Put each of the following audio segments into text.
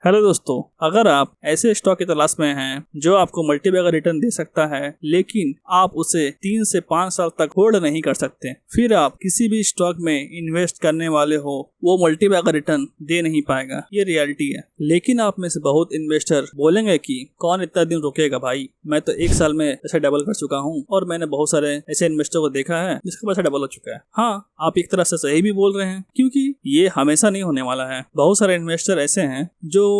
Hello दोस्तों, अगर आप ऐसे स्टॉक की तलाश में हैं जो आपको मल्टीबैगर रिटर्न दे सकता है लेकिन आप उसे 3 से 5 साल तक होल्ड नहीं कर सकते, फिर आप किसी भी स्टॉक में इन्वेस्ट करने वाले हो वो मल्टीबैगर रिटर्न दे नहीं पाएगा, ये रियलिटी है। लेकिन आप में से बहुत इन्वेस्टर बोलेंगे कि कौन इतना दिन रुकेगा भाई, मैं तो 1 साल में ऐसे डबल कर चुका हूँ और मैंने बहुत सारे ऐसे इन्वेस्टर को देखा है जिसका पैसा डबल हो चुका है। हाँ, आप एक तरह से सही भी बोल रहे हैं क्योंकि ये हमेशा नहीं होने वाला है। बहुत सारे इन्वेस्टर ऐसे हैं जो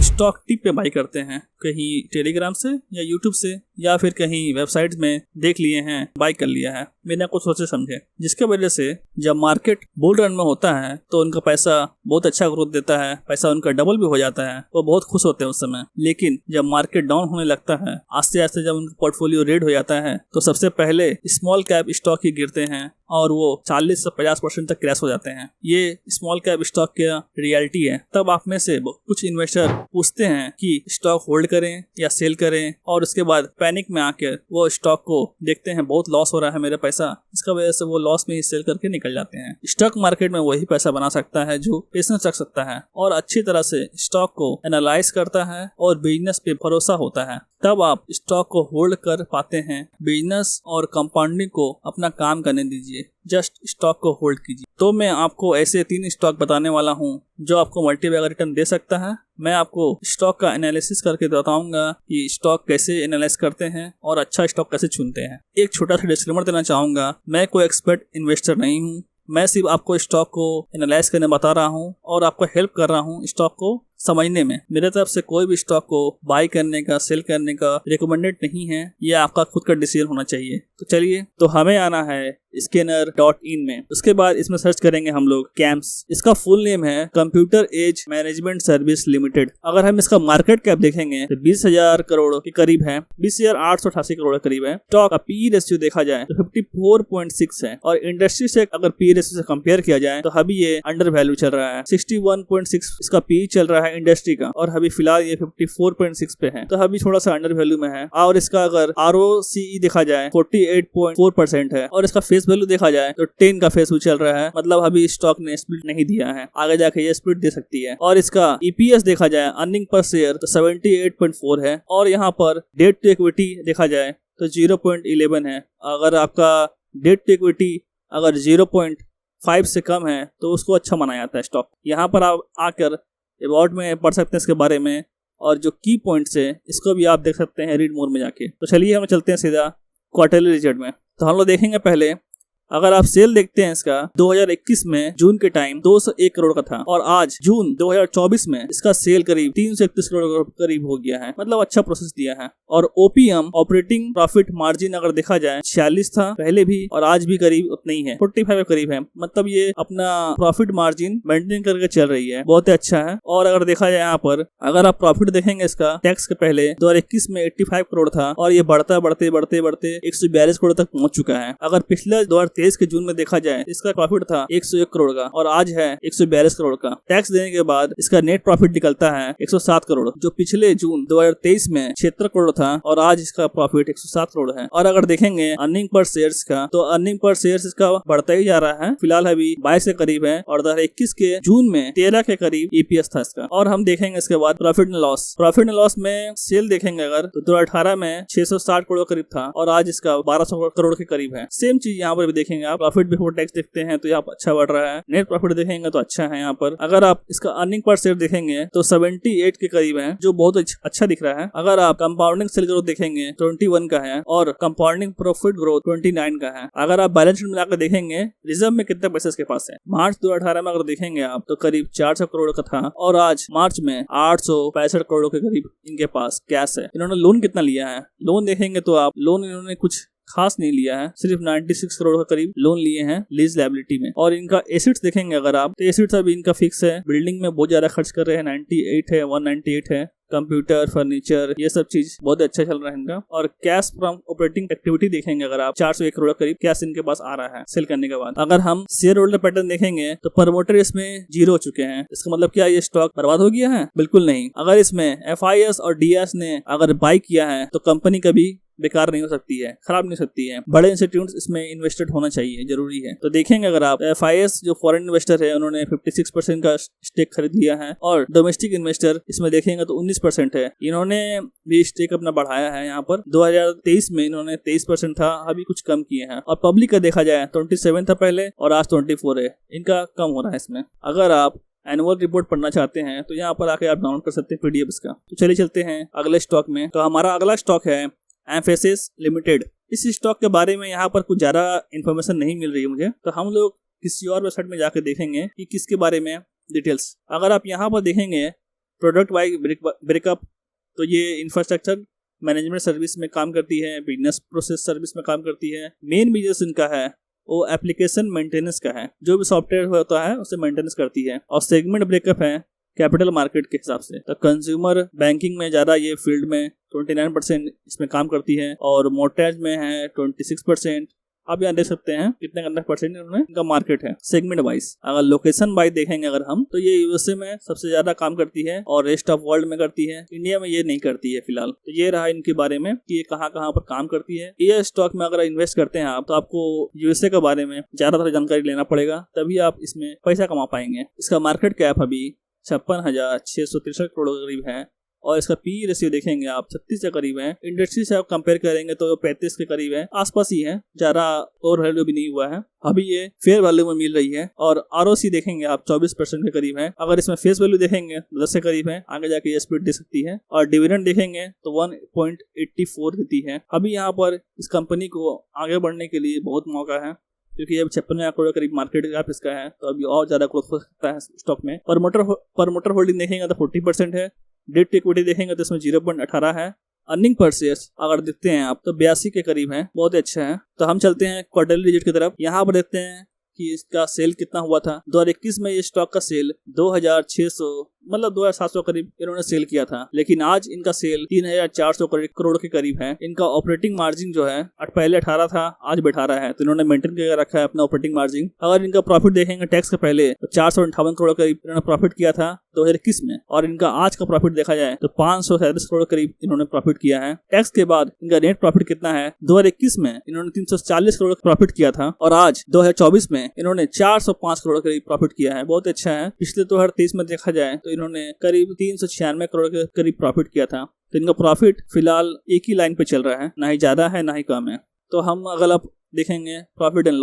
स्टॉक टिप पे बाई करते हैं, कहीं टेलीग्राम से या यूट्यूब से या फिर कहीं वेबसाइट में देख लिए हैं, बाई कर लिया है बिना कुछ सोचे समझे, जिसके वजह से जब मार्केट बुल रन में होता है तो उनका पैसा बहुत अच्छा ग्रोथ देता है, पैसा उनका डबल भी हो जाता है, वो बहुत खुश होते हैं उस समय। लेकिन जब मार्केट डाउन होने लगता है, आस्ते आस्ते जब उनका पोर्टफोलियो रेड हो जाता है तो सबसे पहले स्मॉल कैप स्टॉक ही गिरते हैं और वो 40 से 50% तक क्रैश हो जाते हैं। ये स्मॉल कैप स्टॉक का रियलिटी है। तब आप में से कुछ इन्वेस्टर पूछते हैं कि स्टॉक होल्ड करें या सेल करें, और उसके बाद पैनिक में आकर वो स्टॉक को देखते हैं बहुत लॉस हो रहा है मेरा पैसा, इसका वजह से वो लॉस में ही सेल करके निकल जाते हैं। स्टॉक मार्केट में वही पैसा बना सकता है जो पेशेंस रख सकता है और अच्छी तरह से स्टॉक को एनालाइज करता है और बिजनेस पे भरोसा होता है, तब आप स्टॉक को होल्ड कर पाते हैं। बिजनेस और कंपाउंडिंग को अपना काम करने दीजिए, जस्ट स्टॉक को होल्ड कीजिए। तो मैं आपको ऐसे 3 स्टॉक बताने वाला हूं जो आपको मल्टीबैगर रिटर्न दे सकता है। मैं आपको स्टॉक का एनालिसिस करके बताऊंगा कि स्टॉक कैसे एनालाइज करते हैं और अच्छा स्टॉक कैसे चुनते हैं। एक छोटा सा डिस्क्लेमर देना चाहूंगा, मैं कोई एक्सपर्ट इन्वेस्टर नहीं हूँ, मैं सिर्फ आपको स्टॉक को एनालाइज करने बता रहा हूँ और आपको हेल्प कर रहा हूँ स्टॉक को समझने में। मेरे तरफ से कोई भी स्टॉक को बाई करने का, सेल करने का रिकमेंडेड नहीं है, ये आपका खुद का डिसीजन होना चाहिए। तो चलिए, तो हमें आना है scanner.in में। उसके बाद इसमें सर्च करेंगे हम लोग कैम्स। इसका फुल नेम है computer age management service limited. अगर हम इसका मार्केट कैप देखेंगे तो 20,000 करोड़ के करीब है, 20,888 करोड़ के करीब है। स्टॉक का पी रेशियो देखा जाए तो 54.6 है और इंडस्ट्री से अगर पी रेशियो से कंपेयर किया जाए तो अभी ये अंडर वैल्यू चल रहा है। 61.6 इसका पी चल रहा है इंडस्ट्री का और अभी फिलहाल ये 54.6 पे है, तो अभी थोड़ा सा अंडर वैल्यू में है। और इसका अगर ROCE देखा जाए 48.4% है और इसका फेस वैल्यू देखा जाए तो 10 का फेस वैल्यू चल रहा है, मतलब अभी स्टॉक ने स्प्लिट नहीं दिया है, आगे जाके ये स्प्लिट दे सकती है। और इसका EPS देखा जाए, अर्निंग पर शेयर, तो 78.4 है और यहाँ पर डेट टू इक्विटी देखा जाए तो 0.11 है। अगर आपका डेट टू इक्विटी अगर 0.5 से कम है तो उसको अच्छा माना जाता है स्टॉक। यहाँ पर आप आकर अबाउट में पढ़ सकते हैं इसके बारे में, और जो की पॉइंट्स है इसको भी आप देख सकते हैं रीड मोर में जाके। तो चलिए हम चलते हैं सीधा क्वार्टरली रिजल्ट में। तो हम लोग देखेंगे पहले, अगर आप सेल देखते हैं इसका 2021 में जून के टाइम 201 करोड़ का था और आज जून 2024 में इसका सेल करीब 331 करोड़ करीब हो गया है, मतलब अच्छा प्रोसेस दिया है। और OPM ऑपरेटिंग प्रॉफिट मार्जिन अगर देखा जाए 46 था पहले भी और आज भी करीब उतना ही है, 45 के करीब है, मतलब ये अपना प्रॉफिट मार्जिन मेंटेन करके चल रही है, बहुत ही अच्छा है। और अगर देखा जाए यहाँ पर अगर आप प्रॉफिट देखेंगे इसका टैक्स के पहले 2021 में 85 करोड़ था और ये बढ़ता बढ़ते बढ़ते बढ़ते 142 करोड़ तक पहुंच चुका है। अगर पिछले 2023 के जून में देखा जाए इसका प्रॉफिट था 101 करोड़ का और आज है 142 करोड़ का। टैक्स देने के बाद इसका नेट प्रॉफिट निकलता है 107 करोड़, जो पिछले जून 2023 में 76 करोड़ था और आज इसका प्रॉफिट 107 करोड़ है। और अगर देखेंगे अर्निंग पर शेयर्स का, तो अर्निंग पर शेयर्स इसका बढ़ता ही जा रहा है, फिलहाल अभी 22 के करीब है और 2021 के जून में 13 के करीब EPS था इसका। और हम देखेंगे इसके बाद प्रॉफिट एंड लॉस में सेल देखेंगे अगर तो 2018 में 660 करोड़ करीब था और आज इसका 1200 करोड़ के करीब है। सेम चीज यहाँ पर भी देखेंगे आप, प्रॉफिट बिफोर टैक्स देखते हैं तो यहाँ पर अच्छा बढ़ रहा है, नेट प्रॉफिट देखेंगे तो अच्छा है यहाँ पर। अगर आप इसका अर्निंग पर शेयर देखेंगे तो 78 के करीब है, जो बहुत अच्छा दिख रहा है। अगर आप कंपाउंडिंग सेल ग्रोथ देखेंगे 21 का है और कंपाउंडिंग प्रॉफिट ग्रोथ 29 का है। अगर आप बैलेंस शीट मिलाकर देखेंगे रिजर्व में कितने पैसे इसके पास है, मार्च 2018 में अगर देखेंगे आप तो करीब 400 करोड़ का था और आज मार्च में 865 करोड़ के करीब इनके पास कैश है। इन्होंने लोन कितना लिया है, लोन देखेंगे तो आप लोन इन्होंने कुछ खास नहीं लिया है, सिर्फ 96 करोड़ के करीब लोन लिए हैं लीज लायबिलिटी में। और इनका एसेट्स देखेंगे अगर आप तो एसेट्स अभी इनका फिक्स है, बिल्डिंग में बहुत ज्यादा खर्च कर रहे हैं, 98 है, 198 है, कंप्यूटर, फर्नीचर, ये सब चीज बहुत अच्छा चल रहा है इनका। और कैश फ्रॉम ऑपरेटिंग एक्टिविटी देखेंगे अगर आप 401 करोड़ करीब कैश इनके पास आ रहा है सेल करने के बाद। अगर हम शेयर होल्डर पैटर्न देखेंगे तो प्रमोटर इसमें 0 हो चुके हैं। इसका मतलब क्या ये स्टॉक बर्बाद हो गया है? बिल्कुल नहीं। अगर इसमें FIS और DS ने अगर बाई किया है तो कंपनी कभी बेकार नहीं हो सकती है, खराब नहीं हो सकती है। बड़े इंस्टीट्यूट इसमें इन्वेस्टेड होना चाहिए, जरूरी है। तो देखेंगे अगर आप FIS जो फॉरेन इन्वेस्टर है उन्होंने 56% का स्टेक खरीद लिया है और डोमेस्टिक इन्वेस्टर इसमें देखेंगे तो 19% है। इन्होंने भी स्टेक अपना बढ़ाया है। यहाँ पर 2023 में इन्होंने 23% था, अभी कुछ कम किए हैं। और पब्लिक का देखा जाए 27 था पहले और आज 24 है, इनका कम हो रहा है इसमें। अगर आप एनुअल रिपोर्ट पढ़ना चाहते हैं तो यहाँ पर आके आप डाउनलोड कर सकते हैं PDF इसका। तो चलिए चलते हैं अगले स्टॉक में। तो हमारा अगला स्टॉक है एम्फेसिस लिमिटेड। इस स्टॉक के बारे में यहाँ पर कुछ ज्यादा इन्फॉर्मेशन नहीं मिल रही है मुझे, तो हम लोग किसी और वेबसाइट में जाकर देखेंगे कि किसके बारे में डिटेल्स। अगर आप यहाँ पर देखेंगे प्रोडक्ट वाइज ब्रेकअप, तो ये इंफ्रास्ट्रक्चर मैनेजमेंट सर्विस में काम करती है, बिजनेस प्रोसेस सर्विस में काम करती है। मेन बिजनेस इनका है वो एप्लीकेशन मेंटेनेंस का है, जो भी सॉफ्टवेयर होता है उसे मेंटेनेंस करती है। और सेगमेंट ब्रेकअप है कैपिटल मार्केट के हिसाब से। तो कंज्यूमर बैंकिंग में ज़्यादा ये फील्ड में 29% इसमें काम करती है और मोर्टगेज में है 26%। आप यहाँ देख सकते हैं कितने परसेंट इनका मार्केट है सेगमेंट वाइज। अगर लोकेशन वाइज देखेंगे अगर हम, तो ये USA में सबसे ज्यादा काम करती है और रेस्ट ऑफ वर्ल्ड में करती है। इंडिया में ये नहीं करती है फिलहाल। तो ये रहा इनके बारे में कि ये कहाँ पर काम करती है। ये स्टॉक में अगर इन्वेस्ट करते हैं आप, तो आपको USA के बारे में ज्यादातर जानकारी लेना पड़ेगा, तभी आप इसमें पैसा कमा पाएंगे। इसका मार्केट कैप अभी 56,663 करोड़ के करीब है और इसका PE रेशियो देखेंगे आप 36 के करीब है। इंडस्ट्री से आप कंपेयर करेंगे तो 35 के करीब है, आसपास ही है, ज्यादा ओवर वैल्यू भी नहीं हुआ है। अभी ये फेयर वैल्यू में मिल रही है। और ROC देखेंगे आप 24% के करीब है। अगर इसमें फेस वैल्यू देखेंगे 10 के करीब है, आगे जाके ये स्पीड दे सकती है। और डिविडेंड देखेंगे तो 1.84 देती है। अभी यहाँ पर इस कंपनी को आगे बढ़ने के लिए बहुत मौका है, क्योंकि अब 56,000 करोड़ करीब मार्केट कैप इसका है, तो अभी और ज्यादा ग्रोथ हो सकता है स्टॉक में। प्रमोटर होल्डिंग देखेंगे तो 40% है। डेट टू इक्विटी देखेंगे तो इसमें 0.18 है। अर्निंग पर शेयर अगर देखते हैं आप तो 82 के करीब है, बहुत ही अच्छा है। तो हम चलते हैं क्वार्टरली रिजल्ट की तरफ। यहाँ पर देखते हैं कि इसका सेल कितना हुआ था। 2021 में ये स्टॉक का सेल 2600 मतलब 2700 करीब इन्होंने सेल किया था, लेकिन आज इनका सेल 3400 करोड़ के करीब है। इनका ऑपरेटिंग मार्जिन जो है पहले 18 था, आज 18 है, तो इन्होंने मेंटेन करके रखा है अपना ऑपरेटिंग मार्जिन। अगर इनका प्रॉफिट देखेंगे टैक्स के पहले तो 458 करोड़ करीब इन्होंने प्रॉफिट किया था 2021 में, और इनका आज का प्रॉफिट देखा जाए तो 537 करोड़ करीब इन्होंने प्रॉफिट किया है। टैक्स के बाद इनका नेट प्रॉफिट कितना है, 2021 में इन्होंने 340 करोड़ प्रॉफिट किया था और आज 2024 में इन्होंने 405 करोड़ करीब प्रॉफिट किया है, बहुत अच्छा है। पिछले 2023 में देखा जाए तो इन्होंने करीब 396 करोड़ के करीब प्रॉफिट किया था। तो इनका प्रॉफिट फिलहाल एक ही लाइन पे चल रहा है, ना ही ज्यादा है ना ही कम है। तो हम अगर आप देखेंगे प्रॉफिट एंड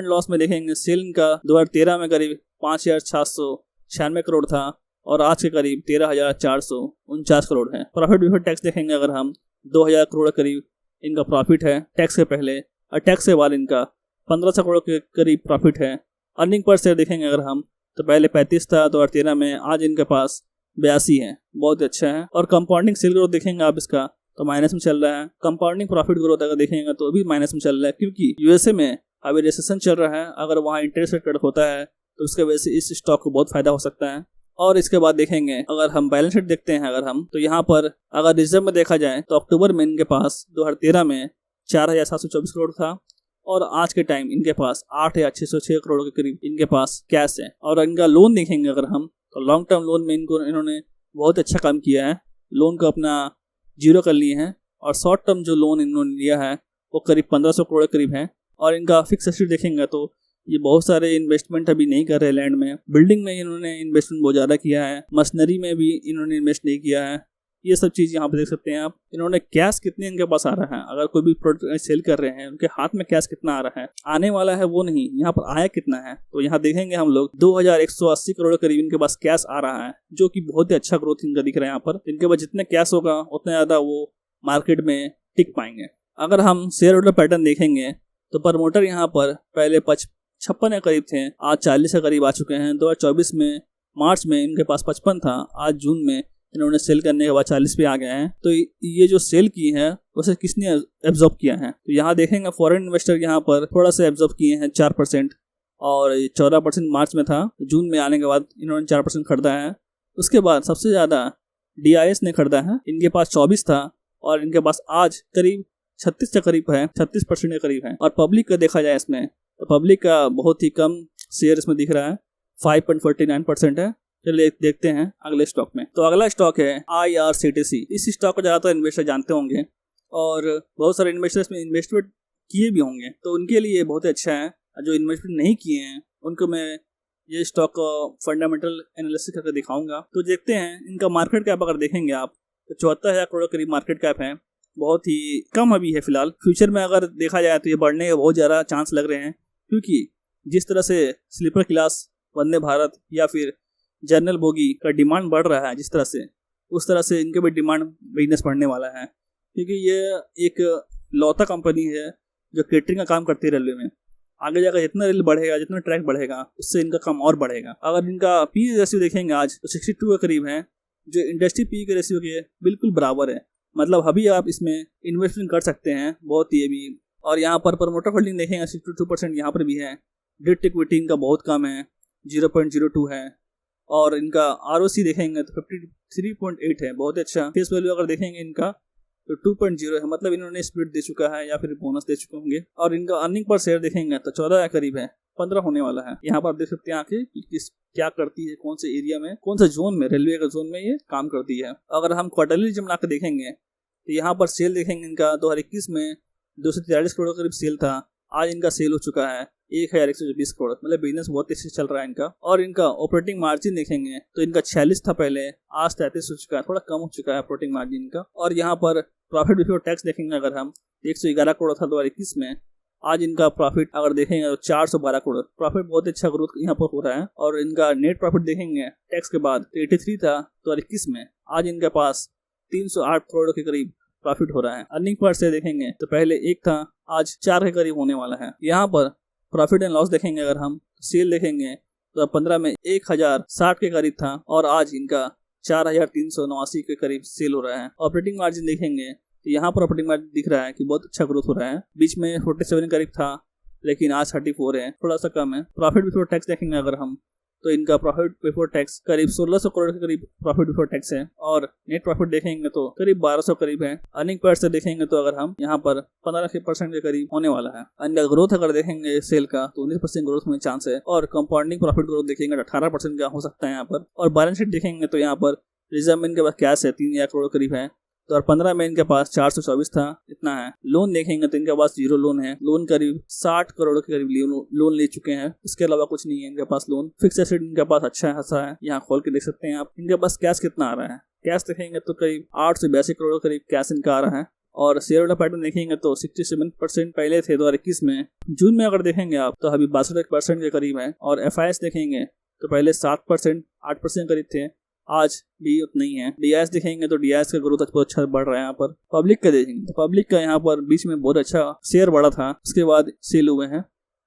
लॉस में देखेंगे सेल इनका 2013 में करीब 5,796 करोड़ था और आज के करीब 13,449 करोड़ है। प्रॉफिट बिफोर टैक्स देखेंगे अगर हम 2,000 करोड़ करीब इनका प्रॉफिट है टैक्स के पहले, और टैक्स के बाद इनका 1,500 करोड़ के करीब प्रॉफिट है। अर्निंग पर शेयर देखेंगे अगर हम तो पहले 35 था 2013 में, आज इनके पास 82 है, बहुत अच्छा है। और कंपाउंडिंग सेल ग्रोथ देखेंगे आप इसका तो माइनस में चल रहा है। कंपाउंडिंग प्रॉफिट ग्रोथ अगर देखेंगे तो भी माइनस में चल रहा है, क्योंकि USA में अभी रिसेशन चल रहा है। अगर वहाँ इंटरेस्ट रेट कट होता है तो उसके वजह से इस स्टॉक को बहुत फायदा हो सकता है। और इसके बाद देखेंगे अगर हम बैलेंस शीट देखते हैं अगर हम, तो यहाँ पर अगर रिजर्व में देखा जाए तो अक्टूबर में इनके पास 2013 में 4,724 करोड़ था और आज के टाइम इनके पास 8,606 करोड़ के करीब इनके पास कैश है। और इनका लोन देखेंगे अगर हम तो लॉन्ग टर्म लोन में इन्होंने बहुत अच्छा काम किया है, लोन को अपना 0 कर लिए हैं। और शॉर्ट टर्म जो लोन इन्होंने लिया है वो करीब 1,500 करोड़ करीब है। और इनका फिक्स एसेट देखेंगे तो ये बहुत सारे इन्वेस्टमेंट अभी नहीं कर रहे। लैंड में, बिल्डिंग में इन्होंने इन्वेस्टमेंट बहुत ज़्यादा किया है, मशीनरी में भी इन्होंने इन्वेस्ट नहीं किया है। ये सब चीज़ यहाँ पे देख सकते हैं आप। इन्होंने कैश कितने इनके पास आ रहा है, अगर कोई भी प्रोडक्ट सेल कर रहे हैं उनके हाथ में कैश कितना आ रहा है, आने वाला है वो नहीं, यहाँ पर आया कितना है। तो यहाँ देखेंगे हम लोग 2,180 करोड़ करीब इनके पास कैश आ रहा है, जो कि बहुत ही अच्छा ग्रोथ इनका दिख रहा है यहाँ पर। इनके पास जितने कैश होगा उतना ज़्यादा वो मार्केट में टिक पाएंगे। अगर हम शेयर होल्डर पैटर्न देखेंगे तो प्रमोटर यहाँ पर पहले 56 के करीब थे, आज 40 के करीब आ चुके हैं। 2024 में मार्च में इनके पास 55 था, आज जून में इन्होंने सेल करने के बाद 40 पे आ गए हैं। तो ये जो सेल की है उसे किसने एब्जॉर्ब किया है, तो यहाँ देखेंगे फॉरेन इन्वेस्टर यहाँ पर थोड़ा सा एब्जॉर्ब किए हैं 4%, और 14% मार्च में था, जून में आने के बाद इन्होंने 4% खरीदा है। उसके बाद सबसे ज़्यादा DIS ने खरीदा है, इनके पास 24 था और इनके पास आज करीब 36 के करीब है, 36% के करीब है। और पब्लिक का देखा जाए इसमें तो पब्लिक का बहुत ही कम शेयर इसमें दिख रहा है, 5.49% है। चलिए देखते हैं अगले स्टॉक में। तो अगला स्टॉक है IRCTC। इस स्टॉक को ज़्यादातर इन्वेस्टर जानते होंगे और बहुत सारे इन्वेस्टर्स में इन्वेस्टमेंट किए भी होंगे, तो उनके लिए बहुत अच्छा है। जो इन्वेस्टमेंट नहीं किए हैं उनको मैं ये स्टॉक का फंडामेंटल एनालिसिस करके दिखाऊंगा। तो देखते हैं इनका मार्केट कैप अगर देखेंगे आप तो 74,000 करोड़ करीब मार्केट कैप है, बहुत ही कम अभी है फिलहाल। फ्यूचर में अगर देखा जाए तो ये बढ़ने के बहुत ज़्यादा चांस लग रहे हैं, क्योंकि जिस तरह से स्लीपर क्लास, वंदे भारत या फिर जनरल बोगी का डिमांड बढ़ रहा है, जिस तरह से उस तरह से इनके भी डिमांड बिजनेस बढ़ने वाला है, क्योंकि ये एक लौता कंपनी है जो केटरिंग का काम करती है रेलवे में। आगे जाकर जितना रेल बढ़ेगा, जितना ट्रैक बढ़ेगा, उससे इनका काम और बढ़ेगा। अगर इनका पी रेशियो देखेंगे आज तो 62 के करीब है, जो इंडस्ट्री पी के रेशियो के बिल्कुल बराबर है। मतलब अभी आप इसमें इन्वेस्टमेंट कर सकते हैं बहुत ही अभी। और यहाँ पर प्रमोटर होल्डिंग देखेंगे 62% यहाँ पर भी है। डेट इक्विटी इनका बहुत कम है, 0.02 है। और इनका ROC देखेंगे तो 53.8 है, बहुत अच्छा। फेस वैल्यू अगर देखेंगे इनका तो 2.0 है, मतलब इन्होंने स्प्लिट दे चुका है या फिर बोनस दे चुके होंगे। और इनका अर्निंग पर शेयर देखेंगे तो 14 के करीब है, 15 होने वाला है। यहाँ पर आप देख सकते हैं आके किस क्या करती है, कौन से एरिया में, कौन सा जोन में, रेलवे का जोन में ये काम करती है। अगर हम क्वार्टरली जब ला के देखेंगे तो यहाँ पर सेल देखेंगे इनका 2021 में 243 करोड़ करीब सेल था। आज इनका सेल हो चुका है 1120 करोड़, मतलब बिजनेस बहुत तेजी से चल रहा है इनका। और इनका ऑपरेटिंग मार्जिन देखेंगे तो इनका 46 था पहले, आज 33 हो चुका है, थोड़ा कम हो चुका है ऑपरेटिंग मार्जिन इनका। और यहाँ पर प्रॉफिट बिफोर टैक्स देखेंगे अगर हम 111 करोड़ था 2021 में, आज इनका प्रॉफिट अगर देखेंगे तो 412 करोड़, प्रॉफिट बहुत अच्छा ग्रोथ यहाँ पर हो रहा है। और इनका नेट प्रॉफिट देखेंगे टैक्स के बाद 83 था 2021 में, आज इनके पास 308 करोड़ के करीब प्रॉफिट हो रहा है। अर्निंग पर शेयर देखेंगे तो पहले 1 था, आज 4 के करीब होने वाला है। यहाँ पर प्रॉफिट एंड लॉस देखेंगे अगर हम, सेल देखेंगे तो 15 में 1060 के करीब था और आज इनका 4389 के करीब सेल हो रहा है। ऑपरेटिंग मार्जिन देखेंगे तो यहाँ पर ऑपरेटिंग मार्जिन दिख रहा है कि बहुत अच्छा ग्रोथ हो रहा है। बीच में 47 के करीब था लेकिन आज 34 है, थोड़ा सा कम है। प्रॉफिट बिफोर टैक्स देखेंगे अगर हम तो इनका प्रॉफिट बिफोर टैक्स करीब 1600 करोड़ के करीब प्रॉफिट बिफोर टैक्स है। और नेट प्रॉफिट देखेंगे तो करीब 1200 करीब है। अर्निंग पर शेयर देखेंगे तो अगर हम यहाँ पर 15% के करीब होने वाला है। इनका ग्रोथ अगर देखेंगे सेल का तो 19% ग्रोथ होने चांस है। और कंपाउंडिंग प्रॉफिट ग्रोथ देखेंगे 18% का हो सकता है यहाँ पर। और बैलेंस शीट देखेंगे तो यहाँ पर रिजर्व में इनके पास कैश है 3000 करोड़ करीब है। तो और 15 में इनके पास 424 था, इतना है। लोन देखेंगे तो इनके पास 0 लोन है, लोन करीब 60 करोड़ के करीब लोन ले चुके हैं, इसके अलावा कुछ नहीं है इनके पास लोन। फिक्स एसेट इनके पास अच्छा खासा है, यहाँ खोल के देख सकते हैं आप। इनके पास कैश कितना आ रहा है, कैश देखेंगे तो करीब 882 करोड़ करीब कैश इनका आ रहा है। और शेयर होल्डर पैटर्न देखेंगे तो 67% पहले थे 2021 में। जून में अगर देखेंगे आप तो अभी 62% के करीब है। और FIS देखेंगे तो पहले 7% 8% करीब थे, आज भी उतना ही है। DIS देखेंगे तो DIS का ग्रोथ बहुत अच्छा बढ़ रहा है यहाँ पर। पब्लिक का देखेंगे तो पब्लिक का यहाँ पर बीच में बहुत अच्छा शेयर बढ़ा था, उसके बाद सेल हुए हैं।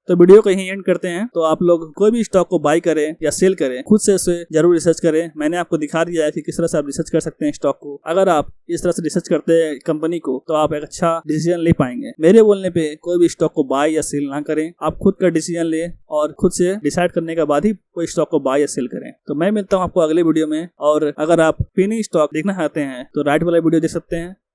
तो वीडियो को यहीं एंड करते हैं। तो आप लोग कोई भी स्टॉक को बाय करें या सेल करें, खुद से उसे जरूर रिसर्च करें। मैंने आपको दिखा दिया है कि किस तरह से आप रिसर्च कर सकते हैं स्टॉक को। अगर आप इस तरह से रिसर्च करते हैं कंपनी को तो आप एक अच्छा डिसीजन ले पाएंगे। मेरे बोलने पे कोई भी स्टॉक को बाय या सेल ना करें, आप खुद का डिसीजन ले और खुद से डिसाइड करने के बाद ही कोई स्टॉक को बाय या सेल करें। तो मैं मिलता हूँ आपको अगले वीडियो में। और अगर आप पेनी स्टॉक देखना चाहते हैं तो राइट वाला वीडियो देख सकते हैं।